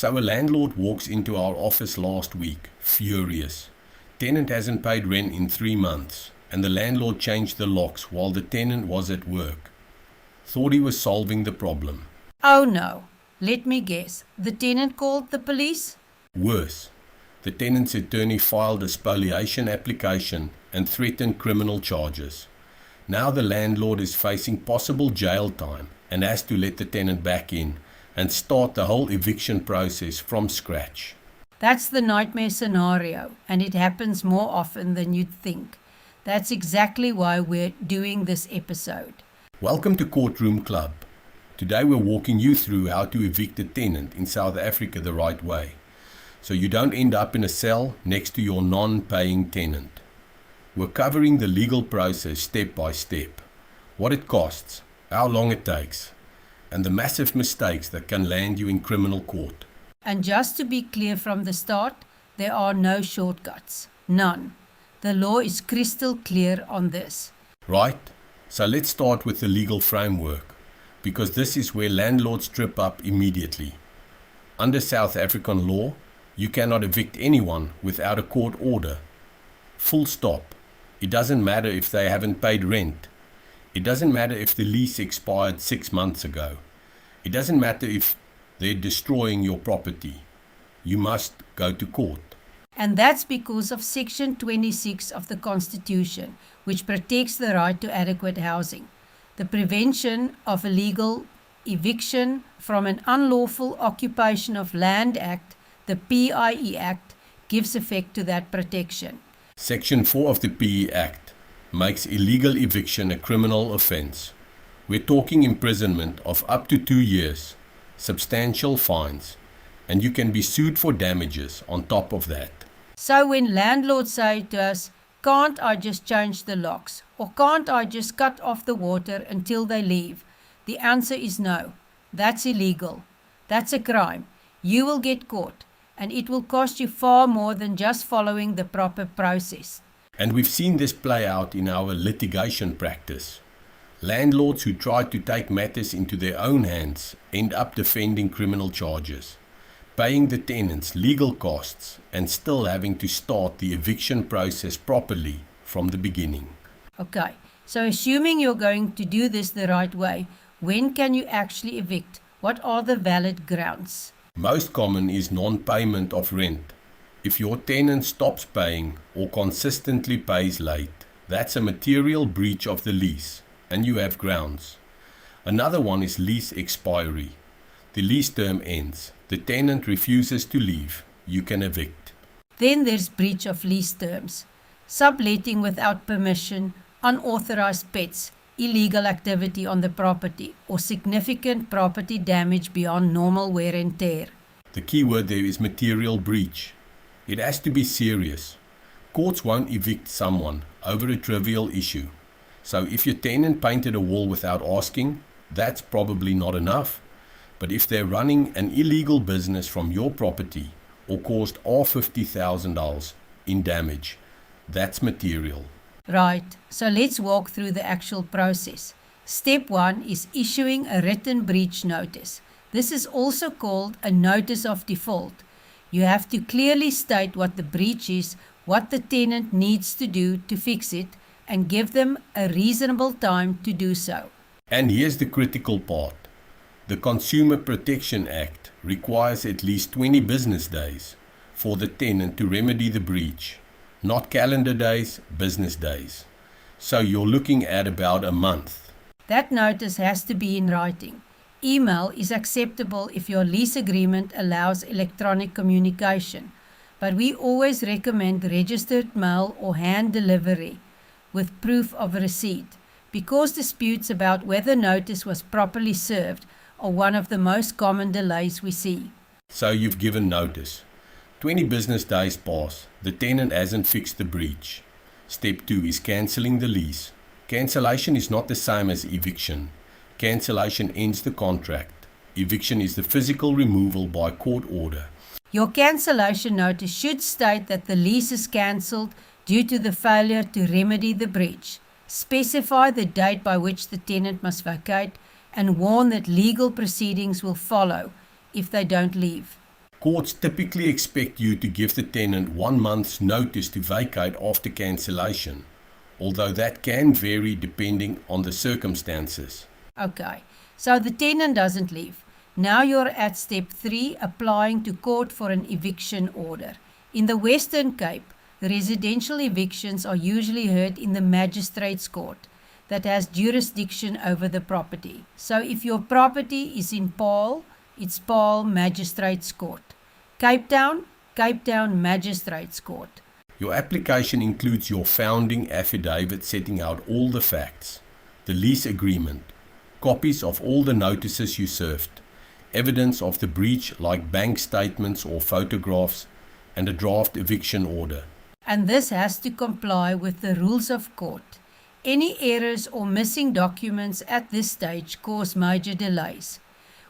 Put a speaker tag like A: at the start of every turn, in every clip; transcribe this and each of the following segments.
A: So a landlord walks into our office last week, furious. Tenant hasn't paid rent in 3 months, and the landlord changed the locks while the tenant was at work. Thought he was solving the problem.
B: Oh no, let me guess. The tenant called the police?
A: Worse, the tenant's attorney filed a spoliation application and threatened criminal charges. Now the landlord is facing possible jail time and has to let the tenant back in and start the whole eviction process from scratch.
B: That's the nightmare scenario, and it happens more often than you'd think. That's exactly why we're doing this episode.
A: Welcome to Courtroom Club. Today we're walking you through how to evict a tenant in South Africa the right way, so you don't end up in a cell next to your non-paying tenant. We're covering the legal process step by step, what it costs, how long it takes, and the massive mistakes that can land you in criminal court.
B: And just to be clear from the start, there are no shortcuts. None. The law is crystal clear on this.
A: Right? So let's start with the legal framework, because this is where landlords trip up immediately. Under South African law, you cannot evict anyone without a court order. Full stop. It doesn't matter if they haven't paid rent. It doesn't matter if the lease expired 6 months ago. It doesn't matter if they're destroying your property. You must go to court.
B: And that's because of Section 26 of the Constitution, which protects the right to adequate housing. The Prevention of Illegal Eviction from an Unlawful Occupation of Land Act, the PIE Act, gives effect to that protection.
A: Section 4 of the PE Act makes illegal eviction a criminal offence. We're talking imprisonment of up to 2 years, substantial fines, and you can be sued for damages on top of that.
B: So when landlords say to us, can't I just change the locks, or can't I just cut off the water until they leave? The answer is no. That's illegal. That's a crime. You will get caught, and it will cost you far more than just following the proper process.
A: And we've seen this play out in our litigation practice. Landlords who try to take matters into their own hands end up defending criminal charges, paying the tenants legal costs, and still having to start the eviction process properly from the beginning.
B: Okay, so assuming you're going to do this the right way, when can you actually evict? What are the valid grounds?
A: Most common is non-payment of rent. If your tenant stops paying or consistently pays late, that's a material breach of the lease, and you have grounds. Another one is lease expiry. The lease term ends. The tenant refuses to leave. You can evict.
B: Then there's breach of lease terms, subletting without permission, unauthorized pets, illegal activity on the property, or significant property damage beyond normal wear and tear.
A: The key word there is material breach. It has to be serious. Courts won't evict someone over a trivial issue. So if your tenant painted a wall without asking, that's probably not enough. But if they're running an illegal business from your property or caused R50,000 in damage, that's material.
B: Right, so let's walk through the actual process. Step 1 is issuing a written breach notice. This is also called a notice of default. You have to clearly state what the breach is, what the tenant needs to do to fix it, and give them a reasonable time to do so.
A: And here's the critical part. The Consumer Protection Act requires at least 20 business days for the tenant to remedy the breach, not calendar days, business days. So you're looking at about a month.
B: That notice has to be in writing. Email is acceptable if your lease agreement allows electronic communication, but we always recommend registered mail or hand delivery with proof of receipt, because disputes about whether notice was properly served are one of the most common delays we see.
A: So you've given notice. 20 business days pass. The tenant hasn't fixed the breach. Step 2 is cancelling the lease. Cancellation is not the same as eviction. Cancellation ends the contract. Eviction is the physical removal by court order.
B: Your cancellation notice should state that the lease is cancelled due to the failure to remedy the breach. Specify the date by which the tenant must vacate and warn that legal proceedings will follow if they don't leave.
A: Courts typically expect you to give the tenant 1 month's notice to vacate after cancellation, although that can vary depending on the circumstances.
B: Okay, so the tenant doesn't leave. Now you're at step 3, applying to court for an eviction order. In the Western Cape, residential evictions are usually heard in the magistrate's court that has jurisdiction over the property. So if your property is in Paarl, it's Paarl Magistrates Court. Cape Town Magistrates Court.
A: Your application includes your founding affidavit setting out all the facts, the lease agreement, copies of all the notices you served, evidence of the breach like bank statements or photographs, and a draft eviction order.
B: And this has to comply with the rules of court. Any errors or missing documents at this stage cause major delays.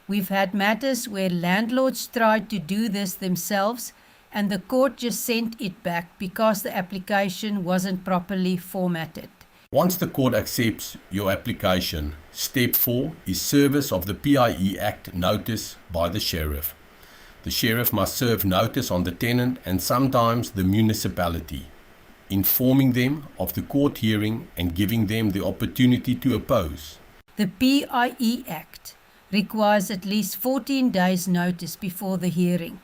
B: We've had matters where landlords tried to do this themselves and the court just sent it back because the application wasn't properly formatted.
A: Once the court accepts your application, step 4 is service of the PIE Act notice by the sheriff. The sheriff must serve notice on the tenant and sometimes the municipality, informing them of the court hearing and giving them the opportunity to oppose.
B: The PIE Act requires at least 14 days notice before the hearing,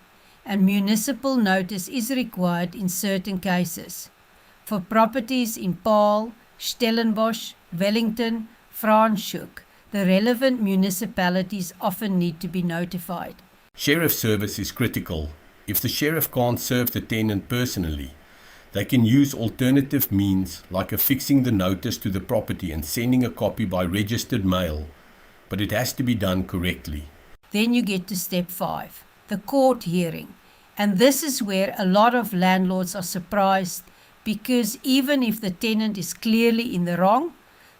B: and municipal notice is required in certain cases. For properties in Paarl, Stellenbosch, Wellington, Franschhoek, the relevant municipalities often need to be notified.
A: Sheriff service is critical. If the sheriff can't serve the tenant personally, they can use alternative means like affixing the notice to the property and sending a copy by registered mail, but it has to be done correctly.
B: Then you get to step 5, the court hearing. And this is where a lot of landlords are surprised because even if the tenant is clearly in the wrong,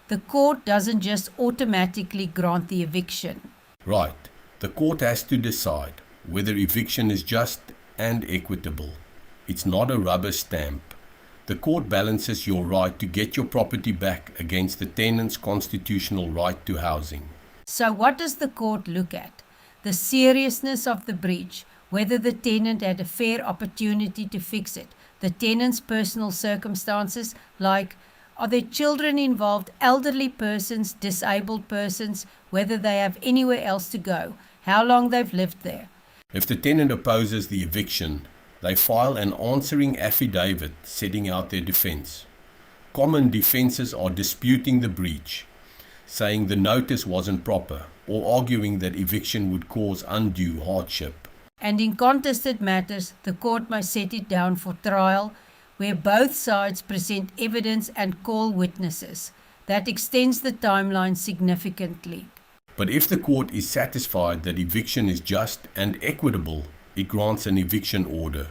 B: the court doesn't just automatically grant the eviction.
A: Right. The court has to decide whether eviction is just and equitable. It's not a rubber stamp. The court balances your right to get your property back against the tenant's constitutional right to housing.
B: So what does the court look at? The seriousness of the breach, whether the tenant had a fair opportunity to fix it, the tenant's personal circumstances, like are there children involved, elderly persons, disabled persons, whether they have anywhere else to go, how long they've lived there.
A: If the tenant opposes the eviction, they file an answering affidavit setting out their defense. Common defenses are disputing the breach, saying the notice wasn't proper, or arguing that eviction would cause undue hardship.
B: And in contested matters, the court may set it down for trial, where both sides present evidence and call witnesses. That extends the timeline significantly.
A: But if the court is satisfied that eviction is just and equitable, it grants an eviction order.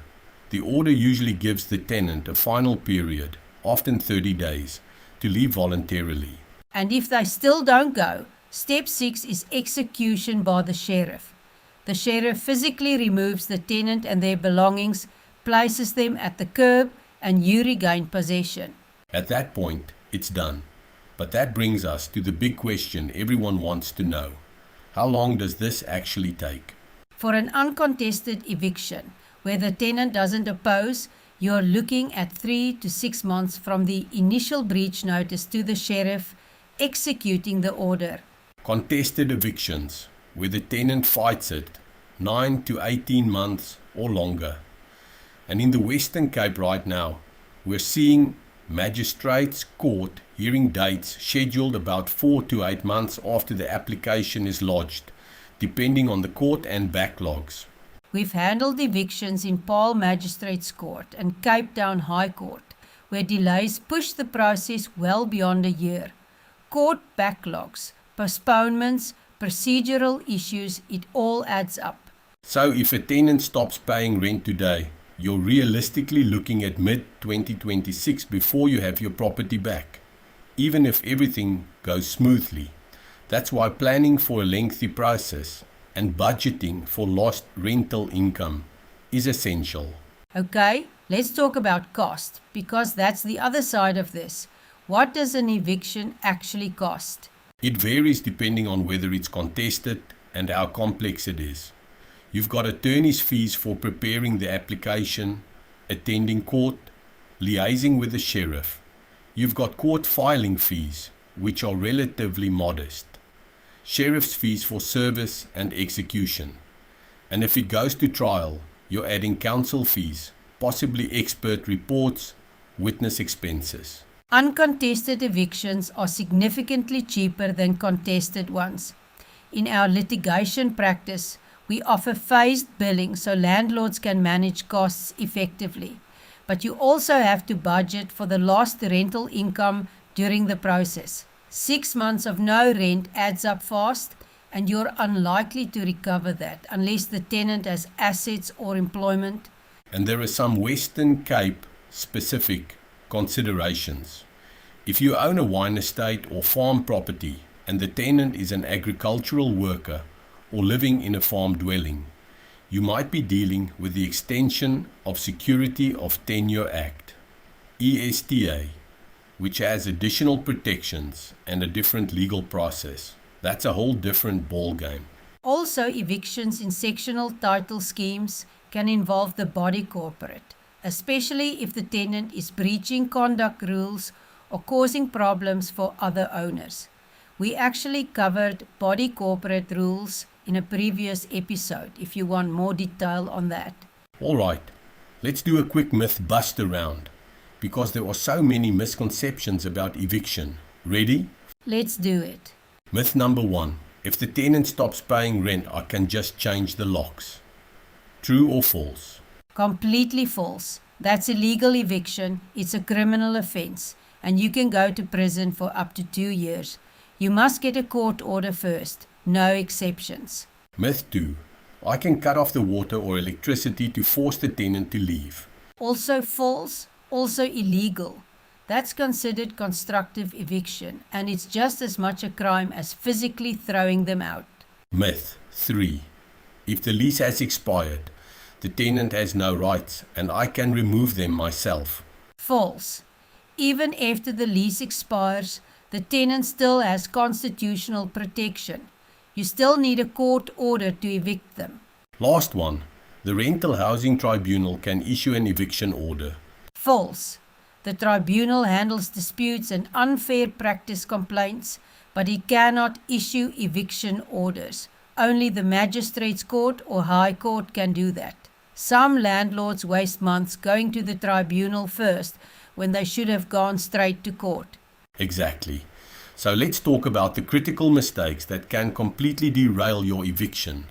A: The order usually gives the tenant a final period, often 30 days, to leave voluntarily.
B: And if they still don't go, step 6 is execution by the sheriff. The sheriff physically removes the tenant and their belongings, places them at the curb, and you regain possession.
A: At that point, it's done. But that brings us to the big question everyone wants to know. How long does this actually take?
B: For an uncontested eviction, where the tenant doesn't oppose, you're looking at 3 to 6 months from the initial breach notice to the sheriff executing the order.
A: Contested evictions, where the tenant fights it, 9 to 18 months or longer. And in the Western Cape right now, we're seeing magistrates' court hearing dates scheduled about 4 to 8 months after the application is lodged, depending on the court and backlogs.
B: We've handled evictions in Paarl Magistrates Court and Cape Town High Court, where delays push the process well beyond a year. Court backlogs, postponements, procedural issues, it all adds up.
A: So if a tenant stops paying rent today, you're realistically looking at mid-2026 before you have your property back, even if everything goes smoothly. That's why planning for a lengthy process and budgeting for lost rental income is essential.
B: Okay, let's talk about cost, because that's the other side of this. What does an eviction actually cost?
A: It varies depending on whether it's contested and how complex it is. You've got attorney's fees for preparing the application, attending court, liaising with the sheriff. You've got court filing fees, which are relatively modest. Sheriff's fees for service and execution. And if it goes to trial, you're adding counsel fees, possibly expert reports, witness expenses.
B: Uncontested evictions are significantly cheaper than contested ones. In our litigation practice, we offer phased billing so landlords can manage costs effectively. But you also have to budget for the lost rental income during the process. 6 months of no rent adds up fast, and you're unlikely to recover that unless the tenant has assets or employment.
A: And there are some Western Cape specific considerations. If you own a wine estate or farm property and the tenant is an agricultural worker or living in a farm dwelling, you might be dealing with the Extension of Security of Tenure Act, ESTA, which has additional protections and a different legal process. That's a whole different ballgame.
B: Also, evictions in sectional title schemes can involve the body corporate, especially if the tenant is breaching conduct rules or causing problems for other owners. We actually covered body corporate rules in a previous episode if you want more detail on that.
A: Alright, let's do a quick myth bust around, because there are so many misconceptions about eviction. Ready?
B: Let's do it.
A: Myth number 1. If the tenant stops paying rent, I can just change the locks. True or false?
B: Completely false. That's illegal eviction. It's a criminal offense, and you can go to prison for up to 2 years. You must get a court order first. No exceptions.
A: Myth 2. I can cut off the water or electricity to force the tenant to leave.
B: Also false. Also illegal. That's considered constructive eviction, and it's just as much a crime as physically throwing them out.
A: Myth 3. If the lease has expired, the tenant has no rights and I can remove them myself.
B: False. Even after the lease expires, the tenant still has constitutional protection. You still need a court order to evict them.
A: Last one. The Rental Housing Tribunal can issue an eviction order.
B: False. The tribunal handles disputes and unfair practice complaints, but it cannot issue eviction orders. Only the magistrate's court or high court can do that. Some landlords waste months going to the tribunal first when they should have gone straight to court.
A: Exactly. So let's talk about the critical mistakes that can completely derail your eviction,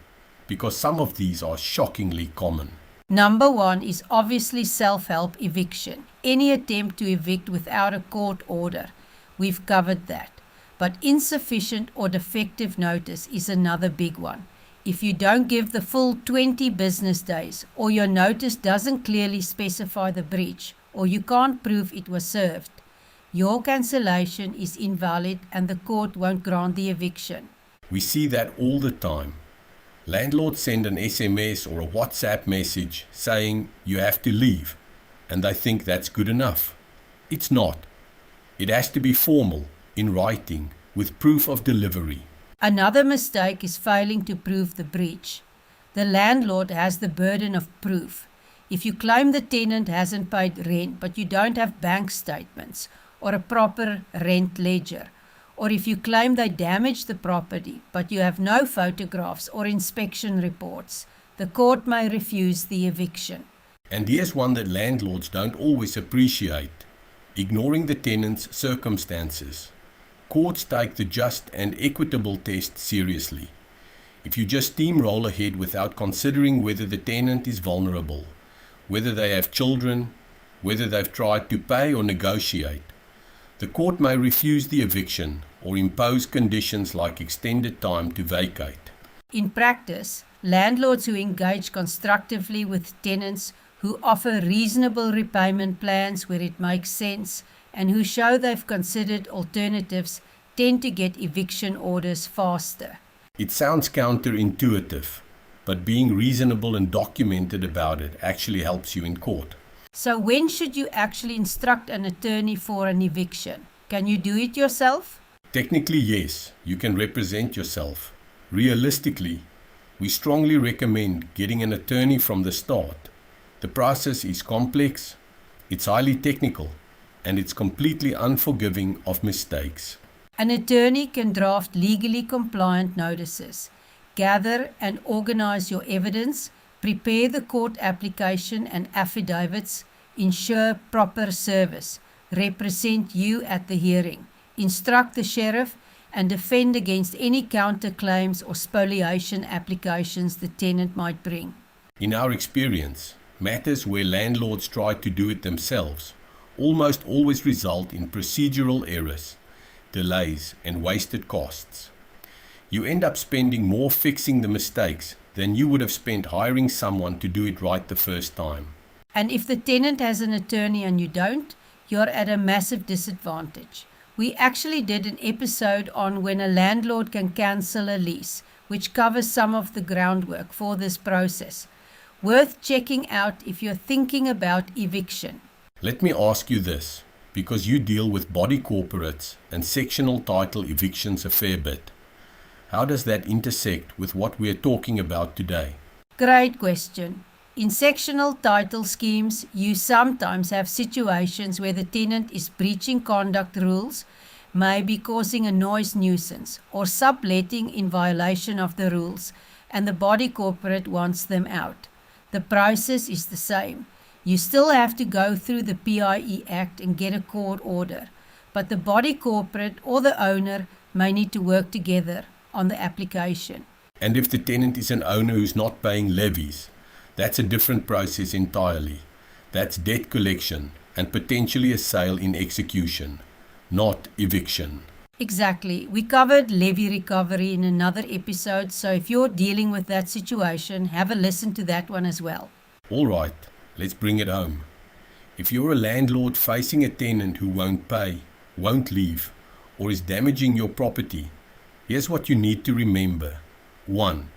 A: because some of these are shockingly common.
B: Number 1 is obviously self-help eviction. Any attempt to evict without a court order. We've covered that. But insufficient or defective notice is another big one. If you don't give the full 20 business days, or your notice doesn't clearly specify the breach, or you can't prove it was served, your cancellation is invalid and the court won't grant the eviction.
A: We see that all the time. Landlords send an SMS or a WhatsApp message saying you have to leave, and they think that's good enough. It's not. It has to be formal, in writing, with proof of delivery.
B: Another mistake is failing to prove the breach. The landlord has the burden of proof. If you claim the tenant hasn't paid rent but you don't have bank statements or a proper rent ledger, or if you claim they damaged the property but you have no photographs or inspection reports, the court may refuse the eviction.
A: And here's one that landlords don't always appreciate: ignoring the tenant's circumstances. Courts take the just and equitable test seriously. If you just steamroll ahead without considering whether the tenant is vulnerable, whether they have children, whether they've tried to pay or negotiate, the court may refuse the eviction or impose conditions like extended time to vacate.
B: In practice, landlords who engage constructively with tenants, who offer reasonable repayment plans where it makes sense, and who show they've considered alternatives, tend to get eviction orders faster.
A: It sounds counterintuitive, but being reasonable and documented about it actually helps you in court.
B: So when should you actually instruct an attorney for an eviction? Can you do it yourself?
A: Technically, yes, you can represent yourself. Realistically, We strongly recommend getting an attorney from the start. The process is complex, it's highly technical, and it's completely unforgiving of mistakes.
B: An attorney can draft legally compliant notices, gather and organize your evidence, prepare the court application and affidavits, ensure proper service, represent you at the hearing, instruct the sheriff, and defend against any counterclaims or spoliation applications the tenant might bring.
A: In our experience, matters where landlords try to do it themselves almost always result in procedural errors, delays, and wasted costs. You end up spending more fixing the mistakes than you would have spent hiring someone to do it right the first time.
B: And if the tenant has an attorney and you don't, you're at a massive disadvantage. We actually did an episode on when a landlord can cancel a lease, which covers some of the groundwork for this process. Worth checking out if you're thinking about eviction.
A: Let me ask you this, because you deal with body corporates and sectional title evictions a fair bit. How does that intersect with what we are talking about today?
B: Great question. In sectional title schemes, you sometimes have situations where the tenant is breaching conduct rules, maybe causing a noise nuisance, or subletting in violation of the rules, and the body corporate wants them out. The process is the same. You still have to go through the PIE Act and get a court order, but the body corporate or the owner may need to work together on the application.
A: And if the tenant is an owner who's not paying levies, that's a different process entirely. That's debt collection and potentially a sale in execution, not eviction.
B: Exactly. We covered levy recovery in another episode, so if you're dealing with that situation, have a listen to that one as well.
A: All right, let's bring it home. If you're a landlord facing a tenant who won't pay, won't leave, or is damaging your property, here's what you need to remember. 1.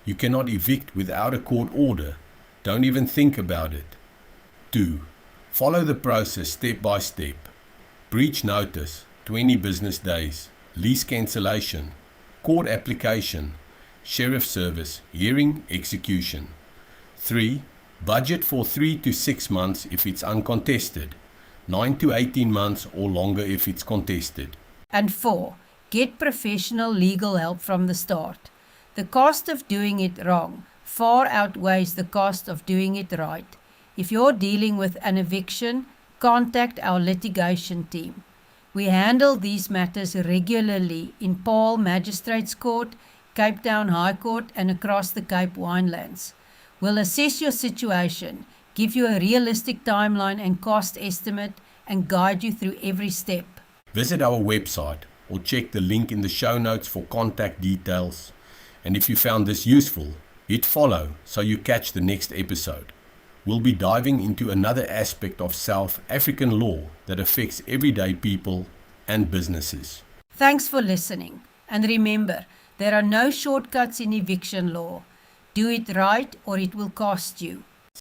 A: You cannot evict without a court order. Don't even think about it. 2. Follow the process step by step. Breach notice, 20 business days. Lease cancellation, court application, sheriff service, hearing, execution. 3. Budget for 3 to 6 months if it's uncontested. 9 to 18 months or longer if it's contested.
B: And 4. Get professional legal help from the start. The cost of doing it wrong far outweighs the cost of doing it right. If you're dealing with an eviction, contact our litigation team. We handle these matters regularly in Paarl Magistrates Court, Cape Town High Court, and across the Cape Winelands. We'll assess your situation, give you a realistic timeline and cost estimate, and guide you through every step.
A: Visit our website or check the link in the show notes for contact details. And if you found this useful, hit follow so you catch the next episode. We'll be diving into another aspect of South African law that affects everyday people and businesses.
B: Thanks for listening. And remember, there are no shortcuts in eviction law. Do it right or it will cost you.